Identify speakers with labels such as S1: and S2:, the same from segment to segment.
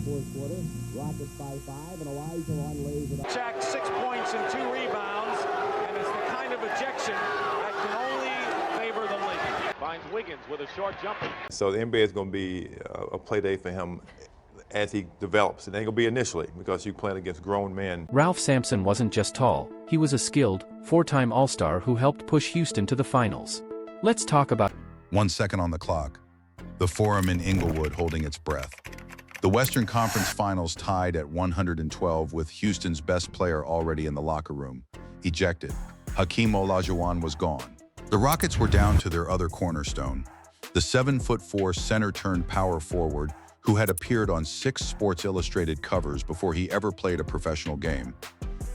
S1: fourth quarter. Rockets by 5, and Olajuwon lays it up.
S2: Jack 6 points and 2 rebounds, and it's the kind of ejection that can only favor the Lakers. Finds Wiggins with a short jumper.
S3: So the NBA is going to be a play day for him as he develops. It ain't going to be initially because you're playing against grown men.
S4: Ralph Sampson wasn't just tall, he was a skilled, four-time All-Star who helped push Houston to the finals. Let's talk about
S5: 1 second on the clock. The Forum in Inglewood holding its breath. The Western Conference Finals tied at 112 with Houston's best player already in the locker room. Ejected. Hakeem Olajuwon was gone. The Rockets were down to their other cornerstone, the 7'4" center-turned power forward who had appeared on 6 Sports Illustrated covers before he ever played a professional game.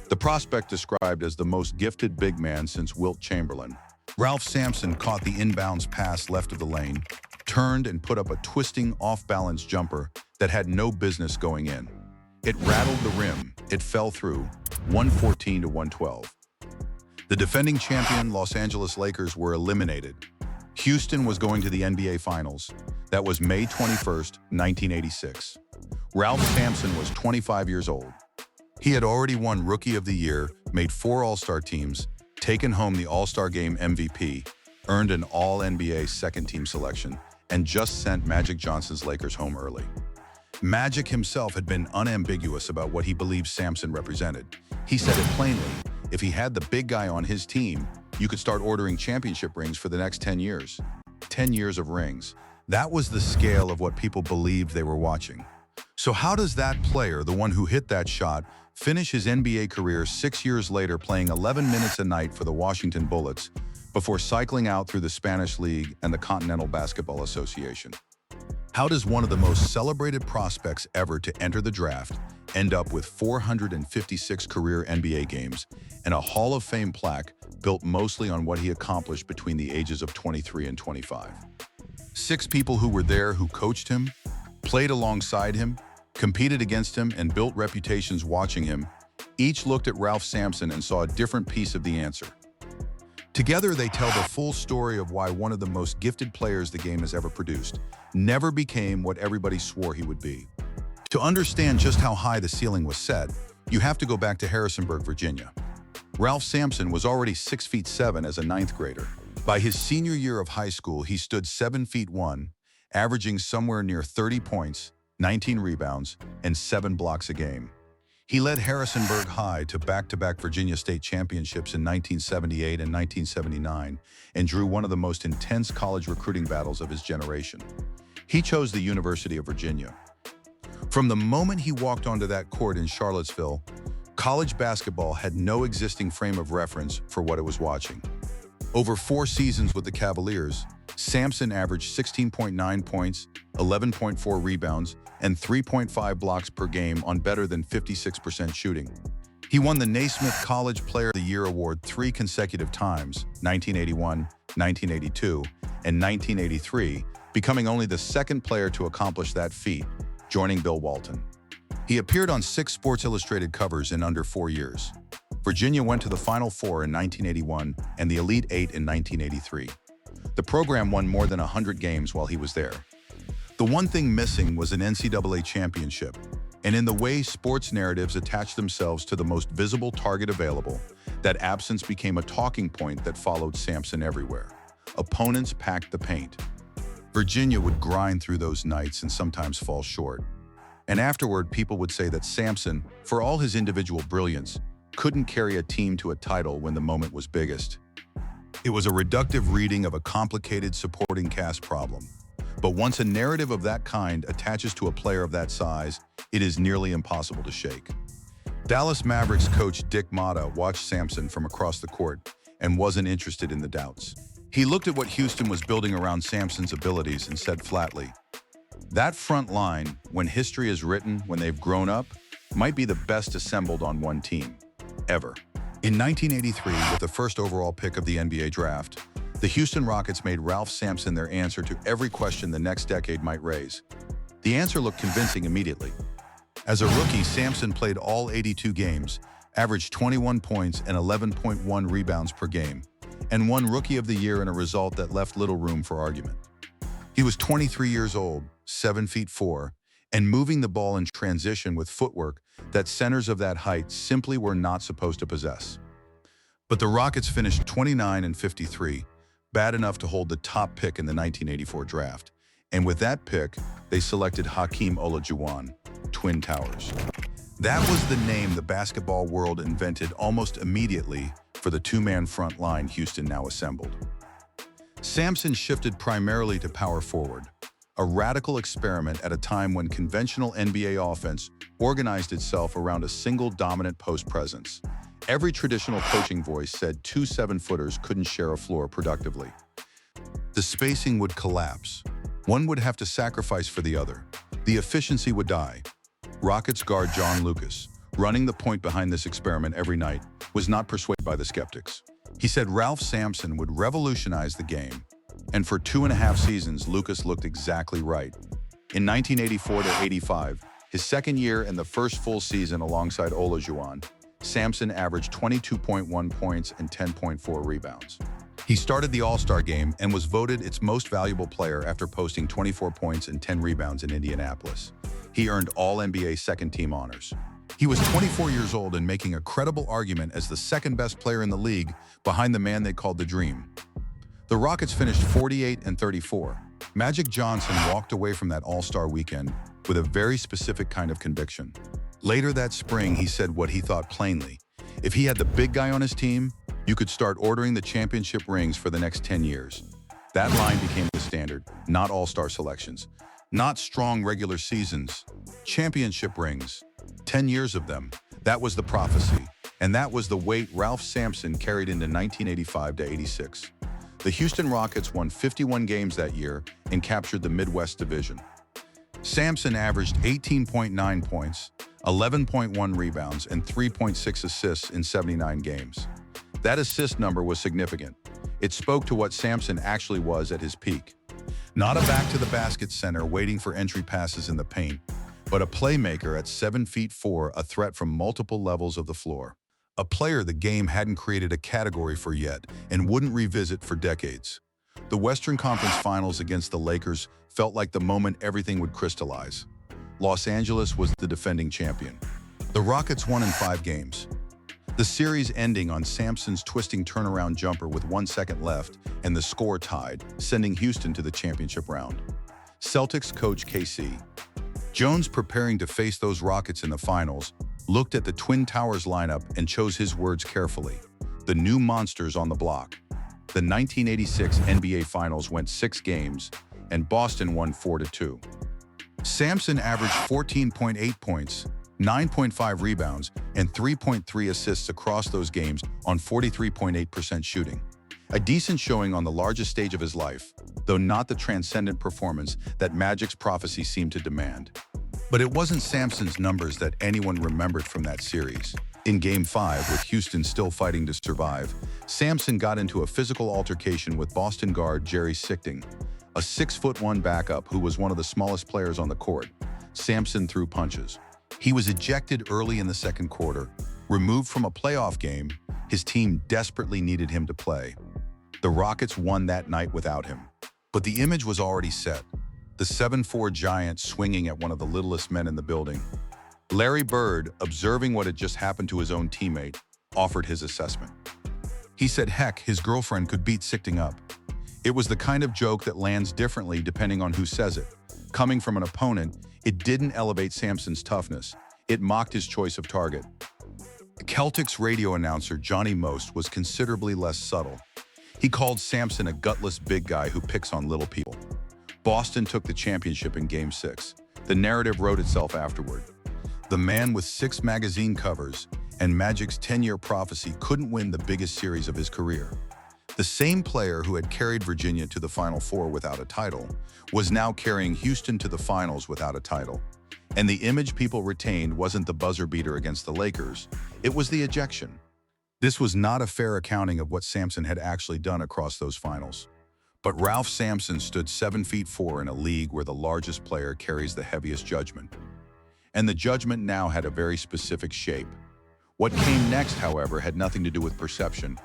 S5: The prospect described as the most gifted big man since Wilt Chamberlain. Ralph Sampson caught the inbounds pass left of the lane, turned and put up a twisting, off-balance jumper that had no business going in. It rattled the rim. It fell through, 114 to 112. The defending champion Los Angeles Lakers were eliminated. Houston was going to the NBA Finals. That was May 21st, 1986. Ralph Sampson was 25 years old. He had already won Rookie of the Year, made 4 All-Star teams, taken home the All-Star Game MVP, earned an All-NBA second-team selection, and just sent Magic Johnson's Lakers home early. Magic himself had been unambiguous about what he believed Sampson represented. He said it plainly, if he had the big guy on his team, you could start ordering championship rings for the next 10 years. 10 years of rings. That was the scale of what people believed they were watching. So how does that player, the one who hit that shot, finish his NBA career 6 years later playing 11 minutes a night for the Washington Bullets before cycling out through the Spanish League and the Continental Basketball Association? How does one of the most celebrated prospects ever to enter the draft end up with 456 career NBA games and a Hall of Fame plaque built mostly on what he accomplished between the ages of 23 and 25? 6 people who were there who coached him, played alongside him, competed against him, and built reputations watching him, each looked at Ralph Sampson and saw a different piece of the answer. Together, they tell the full story of why one of the most gifted players the game has ever produced never became what everybody swore he would be. To understand just how high the ceiling was set, you have to go back to Harrisonburg, Virginia. Ralph Sampson was already 6'7" as a 9th grader. By his senior year of high school, he stood 7'1", averaging somewhere near 30 points, 19 rebounds, and 7 blocks a game. He led Harrisonburg High to back-to-back Virginia State championships in 1978 and 1979 and drew one of the most intense college recruiting battles of his generation. He chose the University of Virginia. From the moment he walked onto that court in Charlottesville, college basketball had no existing frame of reference for what it was watching. Over 4 seasons with the Cavaliers, Sampson averaged 16.9 points, 11.4 rebounds, and 3.5 blocks per game on better than 56% shooting. He won the Naismith College Player of the Year award 3 consecutive times, 1981, 1982, and 1983, becoming only the 2nd player to accomplish that feat, joining Bill Walton. He appeared on 6 Sports Illustrated covers in under 4 years. Virginia went to the Final Four in 1981 and the Elite Eight in 1983. The program won more than 100 games while he was there. The one thing missing was an NCAA championship, and in the way sports narratives attach themselves to the most visible target available, that absence became a talking point that followed Sampson everywhere. Opponents packed the paint. Virginia would grind through those nights and sometimes fall short. And afterward, people would say that Sampson, for all his individual brilliance, couldn't carry a team to a title when the moment was biggest. It was a reductive reading of a complicated supporting cast problem. But once a narrative of that kind attaches to a player of that size, it is nearly impossible to shake. Dallas Mavericks coach Dick Motta watched Sampson from across the court and wasn't interested in the doubts. He looked at what Houston was building around Sampson's abilities and said flatly, "That front line, when history is written, when they've grown up, might be the best assembled on one team, ever." In 1983, with the first overall pick of the NBA draft, the Houston Rockets made Ralph Sampson their answer to every question the next decade might raise. The answer looked convincing immediately. As a rookie, Sampson played all 82 games, averaged 21 points and 11.1 rebounds per game, and won Rookie of the Year in a result that left little room for argument. He was 23 years old, 7'4", and moving the ball in transition with footwork that centers of that height simply were not supposed to possess. But the Rockets finished 29-53, bad enough to hold the top pick in the 1984 draft. And with that pick, they selected Hakeem Olajuwon, Twin Towers. That was the name the basketball world invented almost immediately for the two-man front line Houston now assembled. Sampson shifted primarily to power forward, a radical experiment at a time when conventional NBA offense organized itself around a single dominant post presence. Every traditional coaching voice said two 7-footers couldn't share a floor productively. The spacing would collapse. One would have to sacrifice for the other. The efficiency would die. Rockets guard John Lucas, running the point behind this experiment every night, was not persuaded by the skeptics. He said Ralph Sampson would revolutionize the game. And for 2.5 seasons, Lucas looked exactly right. In 1984-85, his second year and the first full season alongside Olajuwon, Sampson averaged 22.1 points and 10.4 rebounds. He started the All-Star game and was voted its most valuable player after posting 24 points and 10 rebounds in Indianapolis. He earned All-NBA second-team honors. He was 24 years old and making a credible argument as the second-best player in the league behind the man they called the Dream. The Rockets finished 48-34. Magic Johnson walked away from that All-Star weekend with a very specific kind of conviction. Later that spring, he said what he thought plainly. If he had the big guy on his team, you could start ordering the championship rings for the next 10 years. That line became the standard, not all-star selections, not strong regular seasons, championship rings, 10 years of them. That was the prophecy, and that was the weight Ralph Sampson carried into 1985-86. The Houston Rockets won 51 games that year and captured the Midwest Division. Sampson averaged 18.9 points, 11.1 rebounds, and 3.6 assists in 79 games. That assist number was significant. It spoke to what Sampson actually was at his peak. Not a back-to-the-basket center waiting for entry passes in the paint, but a playmaker at 7'4", a threat from multiple levels of the floor. A player the game hadn't created a category for yet and wouldn't revisit for decades. The Western Conference Finals against the Lakers felt like the moment everything would crystallize. Los Angeles was the defending champion. The Rockets won in 5 games. The series ending on Sampson's twisting turnaround jumper with 1 second left and the score tied, sending Houston to the championship round. Celtics coach KC Jones, preparing to face those Rockets in the finals, looked at the Twin Towers lineup and chose his words carefully. The new monsters on the block. The 1986 NBA Finals went 6 games, and Boston won 4-2. Sampson averaged 14.8 points, 9.5 rebounds, and 3.3 assists across those games on 43.8% shooting. A decent showing on the largest stage of his life, though not the transcendent performance that Magic's prophecy seemed to demand. But it wasn't Sampson's numbers that anyone remembered from that series. In Game 5, with Houston still fighting to survive, Sampson got into a physical altercation with Boston guard Jerry Sichting, a 6'1" backup who was one of the smallest players on the court. Sampson threw punches. He was ejected early in the second quarter, removed from a playoff game. His team desperately needed him to play. The Rockets won that night without him. But the image was already set. The 7'4" giant swinging at one of the littlest men in the building. Larry Bird, observing what had just happened to his own teammate, offered his assessment. He said, heck, his girlfriend could beat Sichting up. It was the kind of joke that lands differently depending on who says it. Coming from an opponent, it didn't elevate Sampson's toughness. It mocked his choice of target. Celtics radio announcer Johnny Most was considerably less subtle. He called Sampson a gutless big guy who picks on little people. Boston took the championship in Game 6. The narrative wrote itself afterward. The man with 6 magazine covers and Magic's 10-year prophecy couldn't win the biggest series of his career. The same player who had carried Virginia to the Final Four without a title was now carrying Houston to the finals without a title. And the image people retained wasn't the buzzer beater against the Lakers, it was the ejection. This was not a fair accounting of what Sampson had actually done across those finals. But Ralph Sampson stood 7'4" in a league where the largest player carries the heaviest judgment. And the judgment now had a very specific shape. What came next, however, had nothing to do with perception.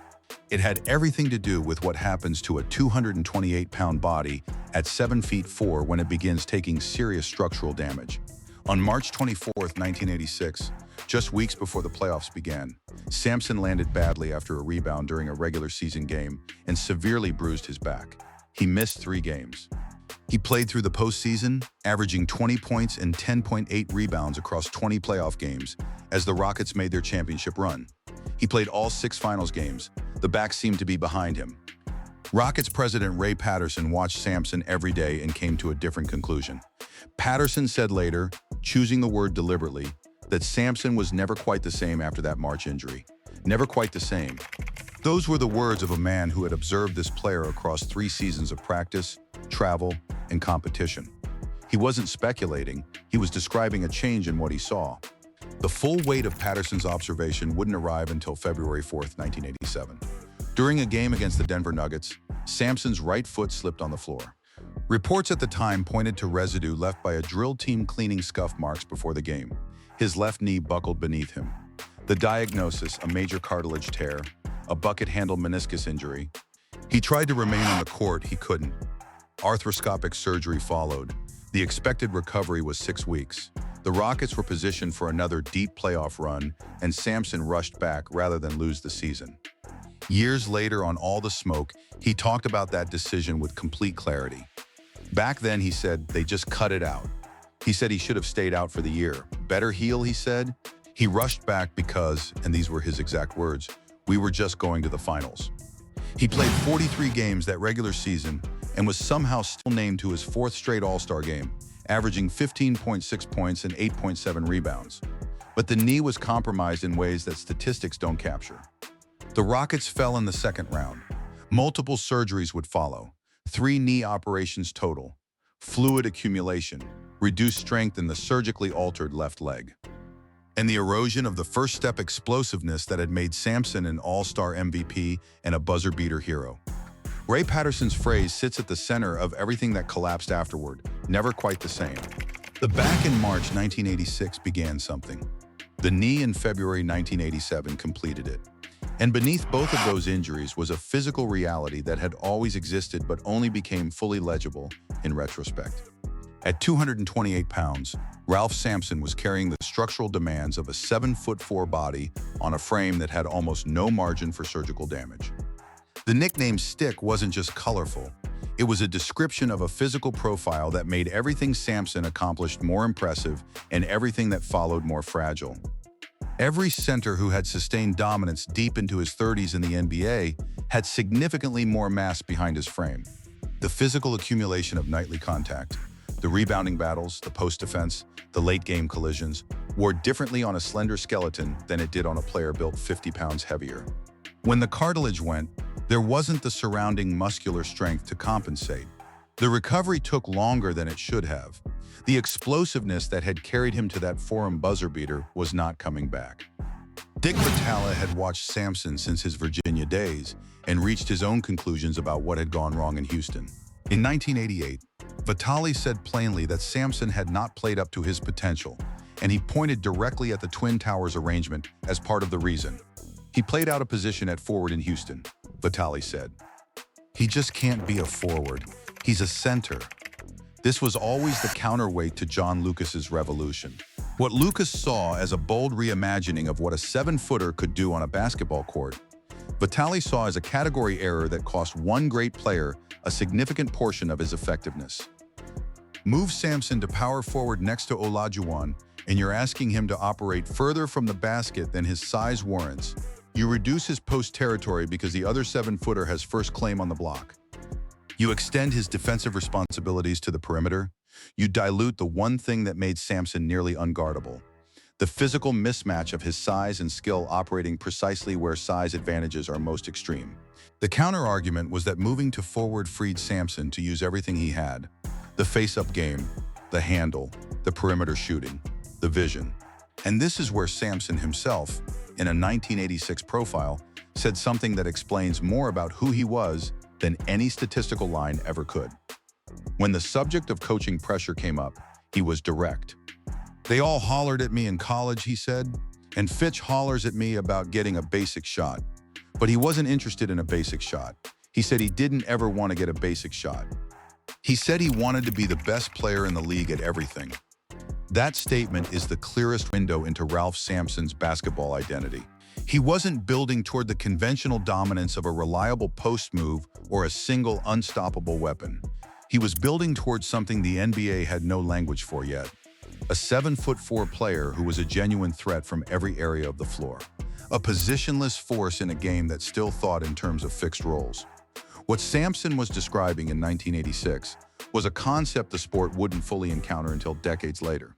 S5: It had everything to do with what happens to a 228-pound body at 7 feet 4 when it begins taking serious structural damage. On March 24, 1986, just weeks before the playoffs began, Sampson landed badly after a rebound during a regular season game and severely bruised his back. He missed 3 games. He played through the postseason, averaging 20 points and 10.8 rebounds across 20 playoff games as the Rockets made their championship run. He played all 6 finals games. The back seemed to be behind him. Rockets president Ray Patterson watched Sampson every day and came to a different conclusion. Patterson said later, choosing the word deliberately, that Sampson was never quite the same after that March injury. Never quite the same. Those were the words of a man who had observed this player across 3 seasons of practice, travel, and competition. He wasn't speculating, he was describing a change in what he saw. The full weight of Patterson's observation wouldn't arrive until February 4, 1987. During a game against the Denver Nuggets, Sampson's right foot slipped on the floor. Reports at the time pointed to residue left by a drill team cleaning scuff marks before the game. His left knee buckled beneath him. The diagnosis, a major cartilage tear, a bucket handle meniscus injury. He tried to remain on the court, he couldn't. Arthroscopic surgery followed. The expected recovery was 6 weeks. The Rockets were positioned for another deep playoff run, and Sampson rushed back rather than lose the season. Years later, on All the Smoke, he talked about that decision with complete clarity. Back then, he said, they just cut it out. He said he should have stayed out for the year. Better heal, he said. He rushed back because, and these were his exact words, we were just going to the finals. He played 43 games that regular season and was somehow still named to his 4th straight All-Star game, averaging 15.6 points and 8.7 rebounds. But the knee was compromised in ways that statistics don't capture. The Rockets fell in the 2nd round. Multiple surgeries would follow. 3 knee operations total. Fluid accumulation, reduced strength in the surgically altered left leg. And the erosion of the first-step explosiveness that had made Sampson an All-Star MVP and a buzzer-beater hero. Ray Patterson's phrase sits at the center of everything that collapsed afterward, never quite the same. The back in March 1986 began something. The knee in February 1987 completed it. And beneath both of those injuries was a physical reality that had always existed but only became fully legible in retrospect. At 228 pounds, Ralph Sampson was carrying the structural demands of a 7'4" body on a frame that had almost no margin for surgical damage. The nickname Stick wasn't just colorful. It was a description of a physical profile that made everything Sampson accomplished more impressive and everything that followed more fragile. Every center who had sustained dominance deep into his 30s in the NBA had significantly more mass behind his frame. The physical accumulation of nightly contact, the rebounding battles, the post defense, the late-game collisions, wore differently on a slender skeleton than it did on a player built 50 pounds heavier. When the cartilage went, there wasn't the surrounding muscular strength to compensate. The recovery took longer than it should have. The explosiveness that had carried him to that forum buzzer beater was not coming back. Dick Vitale had watched Sampson since his Virginia days and reached his own conclusions about what had gone wrong in Houston. In 1988, Vitale said plainly that Sampson had not played up to his potential, and he pointed directly at the Twin Towers arrangement as part of the reason. He played out a position at forward in Houston, Vitale said. He just can't be a forward. He's a center. This was always the counterweight to John Lucas's revolution. What Lucas saw as a bold reimagining of what a 7-footer could do on a basketball court, Vitale saw as a category error that cost one great player a significant portion of his effectiveness. Move Sampson to power forward next to Olajuwon, and you're asking him to operate further from the basket than his size warrants. You reduce his post territory because the other 7-footer has first claim on the block. You extend his defensive responsibilities to the perimeter. You dilute the one thing that made Sampson nearly unguardable: the physical mismatch of his size and skill operating precisely where size advantages are most extreme. The counter-argument was that moving to forward freed Sampson to use everything he had: the face-up game, the handle, the perimeter shooting, the vision. And this is where Sampson himself, in a 1986 profile, said something that explains more about who he was than any statistical line ever could. When the subject of coaching pressure came up, he was direct. They all hollered at me in college, he said, and Fitch hollers at me about getting a basic shot. But he wasn't interested in a basic shot. He said he didn't ever want to get a basic shot. He said he wanted to be the best player in the league at everything. That statement is the clearest window into Ralph Sampson's basketball identity. He wasn't building toward the conventional dominance of a reliable post move or a single unstoppable weapon. He was building towards something the NBA had no language for yet. A 7'4" player who was a genuine threat from every area of the floor. A positionless force in a game that still thought in terms of fixed roles. What Sampson was describing in 1986 was a concept the sport wouldn't fully encounter until decades later.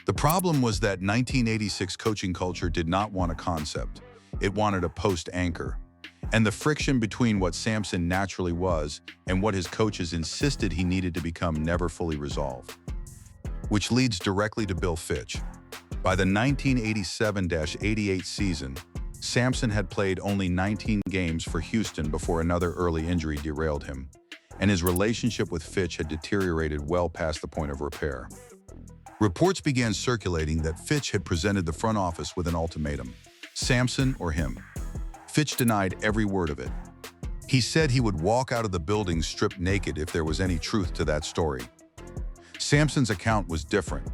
S5: The problem was that 1986 coaching culture did not want a concept. It wanted a post anchor. And the friction between what Sampson naturally was and what his coaches insisted he needed to become never fully resolved. Which leads directly to Bill Fitch. By the 1987-88 season, Sampson had played only 19 games for Houston before another early injury derailed him, and his relationship with Fitch had deteriorated well past the point of repair. Reports began circulating that Fitch had presented the front office with an ultimatum: Sampson or him. Fitch denied every word of it. He said he would walk out of the building stripped naked if there was any truth to that story. Sampson's account was different.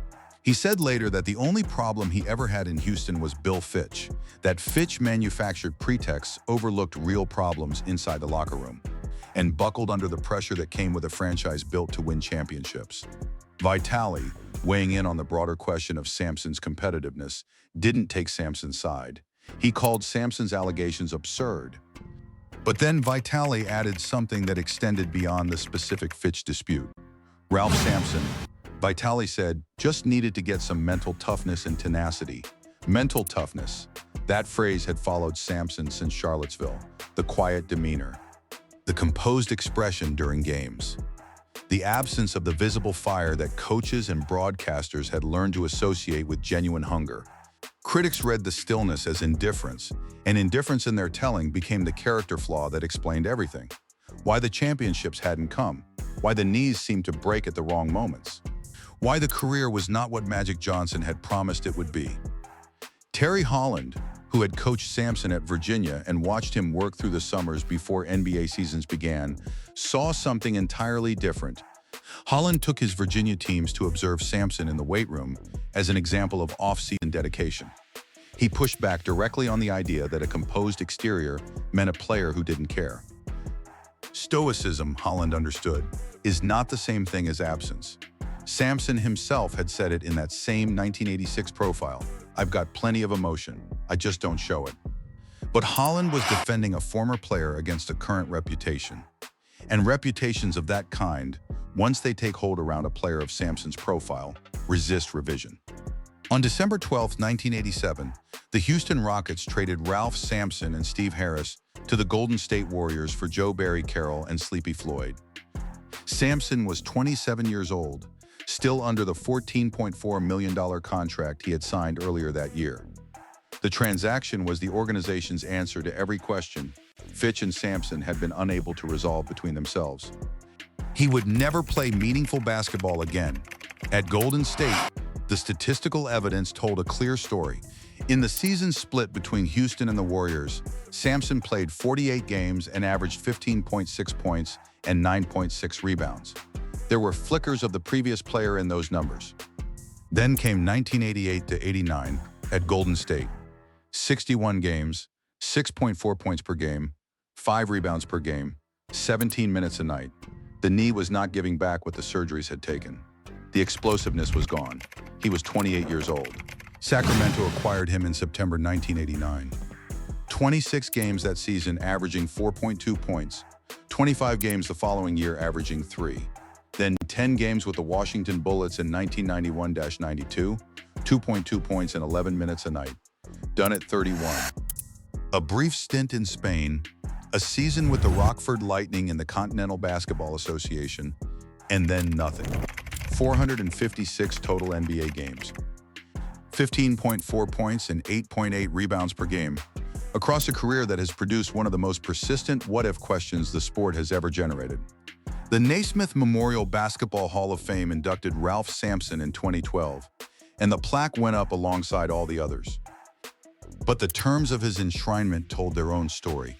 S5: He said later that the only problem he ever had in Houston was Bill Fitch, that Fitch manufactured pretexts, overlooked real problems inside the locker room, and buckled under the pressure that came with a franchise built to win championships. Vitale, weighing in on the broader question of Sampson's competitiveness, didn't take Sampson's side. He called Sampson's allegations absurd. But then Vitale added something that extended beyond the specific Fitch dispute. Ralph Sampson, Vitale said, just needed to get some mental toughness and tenacity. Mental toughness. That phrase had followed Sampson since Charlottesville. The quiet demeanor. The composed expression during games. The absence of the visible fire that coaches and broadcasters had learned to associate with genuine hunger. Critics read the stillness as indifference, and indifference in their telling became the character flaw that explained everything. Why the championships hadn't come. Why the knees seemed to break at the wrong moments. Why the career was not what Magic Johnson had promised it would be. Terry Holland, who had coached Sampson at Virginia and watched him work through the summers before NBA seasons began, saw something entirely different. Holland took his Virginia teams to observe Sampson in the weight room as an example of off-season dedication. He pushed back directly on the idea that a composed exterior meant a player who didn't care. Stoicism, Holland understood, is not the same thing as absence. Sampson himself had said it in that same 1986 profile. I've got plenty of emotion, I just don't show it. But Holland was defending a former player against a current reputation. And reputations of that kind, once they take hold around a player of Sampson's profile, resist revision. On December 12, 1987, the Houston Rockets traded Ralph Sampson and Steve Harris to the Golden State Warriors for Joe Barry Carroll and Sleepy Floyd. Sampson was 27 years old, still under the $14.4 million contract he had signed earlier that year. The transaction was the organization's answer to every question Fitch and Sampson had been unable to resolve between themselves. He would never play meaningful basketball again. At Golden State, the statistical evidence told a clear story. In the season split between Houston and the Warriors, Sampson played 48 games and averaged 15.6 points and 9.6 rebounds. There were flickers of the previous player in those numbers. Then came 1988-89 at Golden State. 61 games, 6.4 points per game, 5 rebounds per game, 17 minutes a night. The knee was not giving back what the surgeries had taken. The explosiveness was gone. He was 28 years old. Sacramento acquired him in September 1989. 26 games that season, averaging 4.2 points. 25 games the following year, averaging 3. Then 10 games with the Washington Bullets in 1991-92, 2.2 points and 11 minutes a night. Done at 31. A brief stint in Spain, a season with the Rockford Lightning in the Continental Basketball Association, and then nothing. 456 total NBA games. 15.4 points and 8.8 rebounds per game, across a career that has produced one of the most persistent what-if questions the sport has ever generated. The Naismith Memorial Basketball Hall of Fame inducted Ralph Sampson in 2012, and the plaque went up alongside all the others. But the terms of his enshrinement told their own story.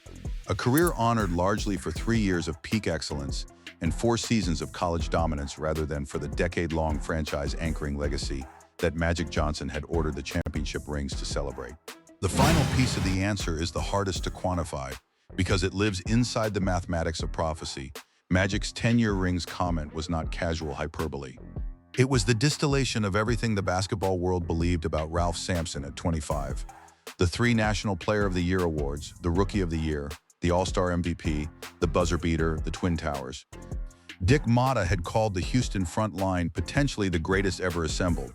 S5: A career honored largely for 3 years of peak excellence and 4 seasons of college dominance rather than for the decade-long franchise-anchoring legacy that Magic Johnson had ordered the championship rings to celebrate. The final piece of the answer is the hardest to quantify because it lives inside the mathematics of prophecy. Magic's 10-year rings comment was not casual hyperbole. It was the distillation of everything the basketball world believed about Ralph Sampson at 25. The 3 National Player of the Year awards, the Rookie of the Year, the All-Star MVP, the buzzer beater, the Twin Towers. Dick Motta had called the Houston front line potentially the greatest ever assembled.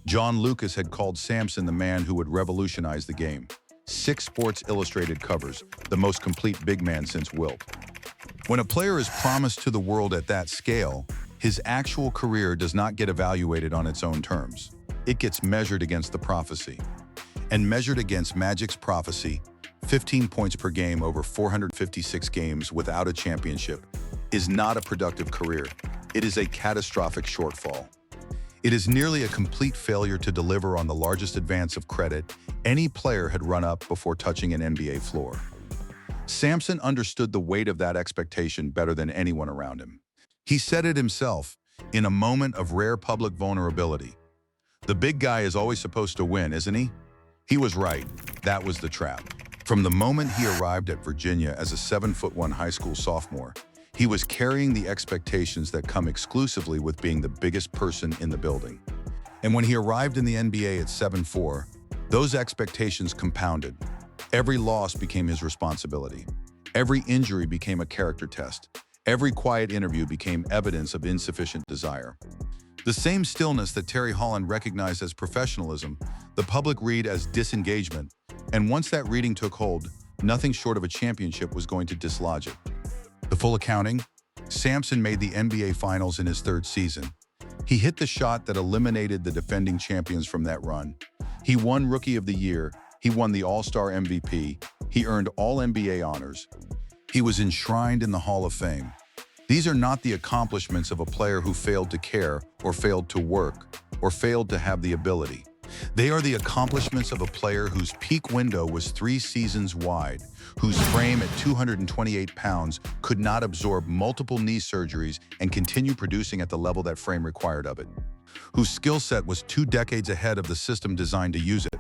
S5: John Lucas had called Sampson the man who would revolutionize the game. 6 Sports Illustrated covers, the most complete big man since Wilt. When a player is promised to the world at that scale, his actual career does not get evaluated on its own terms. It gets measured against the prophecy. And measured against Magic's prophecy, 15 points per game over 456 games without a championship is not a productive career. It is a catastrophic shortfall. It is nearly a complete failure to deliver on the largest advance of credit any player had run up before touching an NBA floor. Sampson understood the weight of that expectation better than anyone around him. He said it himself, in a moment of rare public vulnerability. The big guy is always supposed to win, isn't he? He was right. That was the trap. From the moment he arrived at Virginia as a 7'1" high school sophomore, he was carrying the expectations that come exclusively with being the biggest person in the building. And when he arrived in the NBA at 7'4", those expectations compounded. Every loss became his responsibility. Every injury became a character test. Every quiet interview became evidence of insufficient desire. The same stillness that Terry Holland recognized as professionalism, the public read as disengagement, and once that reading took hold, nothing short of a championship was going to dislodge it. The full accounting? Sampson made the NBA Finals in his 3rd season. He hit the shot that eliminated the defending champions from that run. He won Rookie of the Year. He won the All-Star MVP. He earned All-NBA honors. He was enshrined in the Hall of Fame. These are not the accomplishments of a player who failed to care, or failed to work, or failed to have the ability. They are the accomplishments of a player whose peak window was 3 seasons wide, whose frame at 228 pounds could not absorb multiple knee surgeries and continue producing at the level that frame required of it, whose skill set was 2 decades ahead of the system designed to use it,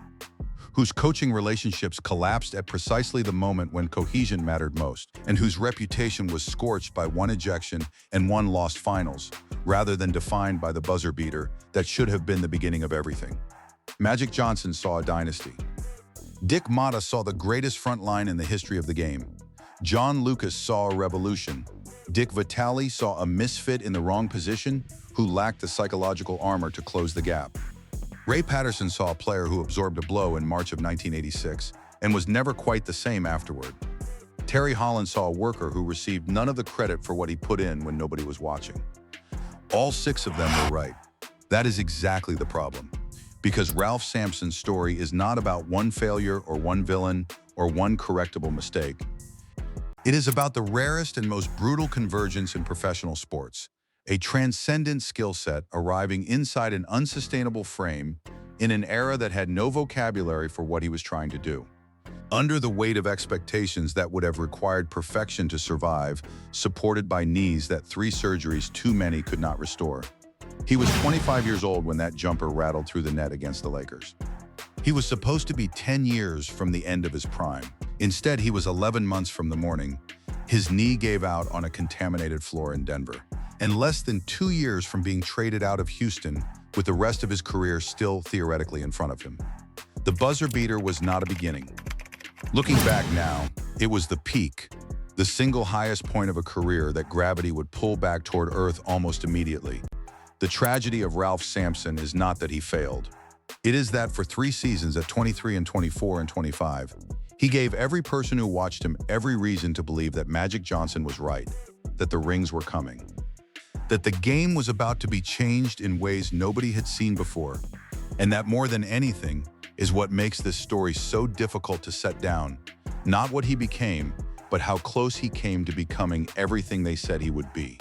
S5: whose coaching relationships collapsed at precisely the moment when cohesion mattered most, and whose reputation was scorched by 1 ejection and 1 lost finals, rather than defined by the buzzer beater that should have been the beginning of everything. Magic Johnson saw a dynasty. Dick Motta saw the greatest front line in the history of the game. John Lucas saw a revolution. Dick Vitale saw a misfit in the wrong position who lacked the psychological armor to close the gap. Ray Patterson saw a player who absorbed a blow in March of 1986 and was never quite the same afterward. Terry Holland saw a worker who received none of the credit for what he put in when nobody was watching. All 6 of them were right. That is exactly the problem. Because Ralph Sampson's story is not about 1 failure or 1 villain or 1 correctable mistake. It is about the rarest and most brutal convergence in professional sports, a transcendent skill set arriving inside an unsustainable frame in an era that had no vocabulary for what he was trying to do. Under the weight of expectations that would have required perfection to survive, supported by knees that 3 surgeries too many could not restore. He was 25 years old when that jumper rattled through the net against the Lakers. He was supposed to be 10 years from the end of his prime. Instead, he was 11 months from the morning. His knee gave out on a contaminated floor in Denver. And less than 2 years from being traded out of Houston, with the rest of his career still theoretically in front of him. The buzzer beater was not a beginning. Looking back now, it was the peak, the single highest point of a career that gravity would pull back toward Earth almost immediately. The tragedy of Ralph Sampson is not that he failed. It is that for 3 seasons at 23 and 24 and 25, he gave every person who watched him every reason to believe that Magic Johnson was right, that the rings were coming, that the game was about to be changed in ways nobody had seen before, and that more than anything is what makes this story so difficult to set down, not what he became, but how close he came to becoming everything they said he would be.